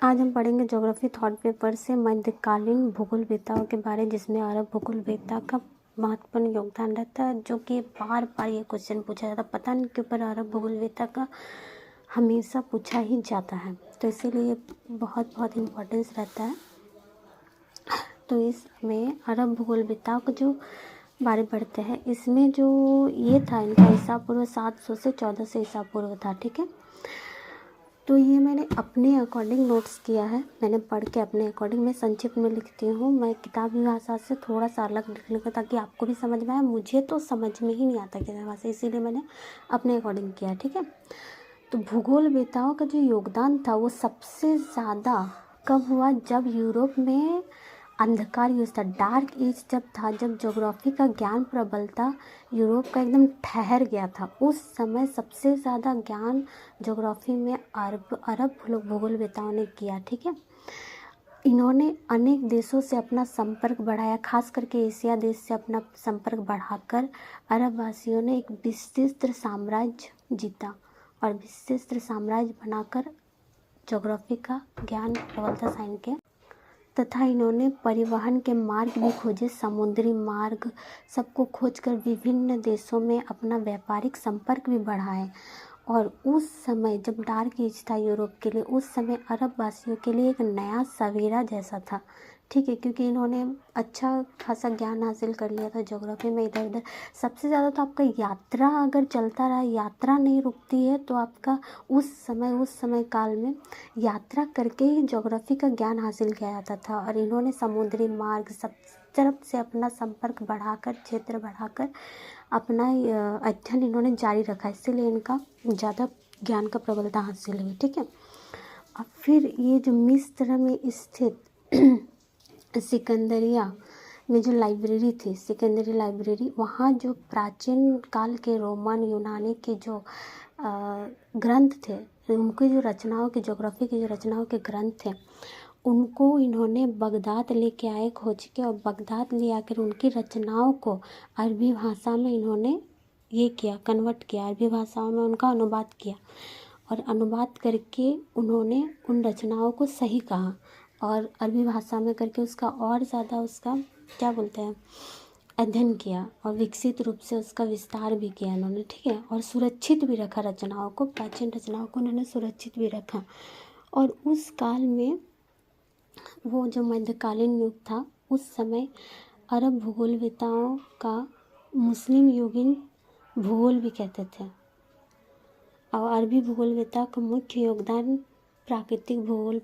आज हम पढ़ेंगे ज्योग्राफी थॉट पेपर से मध्यकालीन भूगोलवेत्ताओं के बारे, जिसमें अरब भूगोलवेत्ता का महत्वपूर्ण योगदान रहता है। जो कि बार बार ये क्वेश्चन पूछा जाता है, पता नहीं क्यों, पर अरब भूगोलवेत्ता का हमेशा पूछा ही जाता है, तो इसीलिए बहुत बहुत इम्पोर्टेंस रहता है। तो इसमें अरब भूगोलवेत्ताओं का जो बारे पढ़ते हैं, इसमें जो ये था, इनका ईसा पूर्व 700 से 1400 ईसा पूर्व था। ठीक है, तो ये मैंने अपने अकॉर्डिंग नोट्स किया है, मैंने पढ़ के अपने अकॉर्डिंग मैं संक्षिप्त में लिखती हूँ। मैं किताबी भाषा से थोड़ा सा अलग लिख लूँगा ताकि आपको भी समझ में आए। मुझे तो समझ में ही नहीं आता किताबी भाषा, इसीलिए मैंने अपने अकॉर्डिंग किया। ठीक है, तो भूगोलवेत्ताओं का जो योगदान था वो सबसे ज़्यादा कब हुआ, जब यूरोप में अंधकार युग था, डार्क एज जब था, जब ज्योग्राफी का ज्ञान प्रबल था, यूरोप का एकदम ठहर गया था। उस समय सबसे ज़्यादा ज्ञान ज्योग्राफी में अरब भूगोलवेत्ताओं ने किया। ठीक है, इन्होंने अनेक देशों से अपना संपर्क बढ़ाया, खास करके एशिया देश से अपना संपर्क बढ़ाकर अरब वासियों ने एक विस्तृत साम्राज्य जीता और विस्तृत साम्राज्य बनाकर ज्योग्राफी का ज्ञान प्रबल था साइंस के, तथा इन्होंने परिवहन के मार्ग भी खोजे, समुद्री मार्ग सबको खोजकर विभिन्न देशों में अपना व्यापारिक संपर्क भी बढ़ाए। और उस समय जब डार्क एज था यूरोप के लिए, उस समय अरब वासियों के लिए एक नया सवेरा जैसा था। ठीक है, क्योंकि इन्होंने अच्छा खासा ज्ञान हासिल कर लिया था ज्योग्राफी में। इधर उधर सबसे ज़्यादा तो आपका यात्रा अगर चलता रहा, यात्रा नहीं रुकती है, तो आपका उस समय काल में यात्रा करके ही ज्योग्राफी का ज्ञान हासिल किया जाता था। और इन्होंने समुद्री मार्ग सब तरफ से अपना संपर्क बढ़ाकर, क्षेत्र बढ़ाकर अपना अध्ययन इन्होंने जारी रखा, इसीलिए इनका ज़्यादा ज्ञान का प्रबलता हासिल हुई। ठीक है, अब फिर ये जो मिस्र में स्थित सिकंदरिया में जो लाइब्रेरी थी, सिकंदरी लाइब्रेरी, वहाँ जो प्राचीन काल के रोमन यूनानी के जो ग्रंथ थे, उनकी जो रचनाओं की, ज्योग्राफी की जो रचनाओं के ग्रंथ थे, उनको इन्होंने बगदाद लेके आए खोज के, और बगदाद ले आकर उनकी रचनाओं को अरबी भाषा में इन्होंने ये किया, कन्वर्ट किया, अरबी भाषाओं में उनका अनुवाद किया, और अनुवाद करके उन्होंने उन रचनाओं को सही कहा और अरबी भाषा में करके उसका और ज़्यादा, उसका क्या बोलते हैं, अध्ययन किया और विकसित रूप से उसका विस्तार भी किया इन्होंने। ठीक है, और सुरक्षित भी रखा रचनाओं को, प्राचीन रचनाओं को उन्होंने सुरक्षित भी रखा। और उस काल में वो जो मध्यकालीन युग था, उस समय अरब भूगोलवेत्ताओं का मुस्लिम युगीन भूगोल भी कहते थे। और अरबी भूगोलवेत्ता का मुख्य योगदान प्राकृतिक भूगोल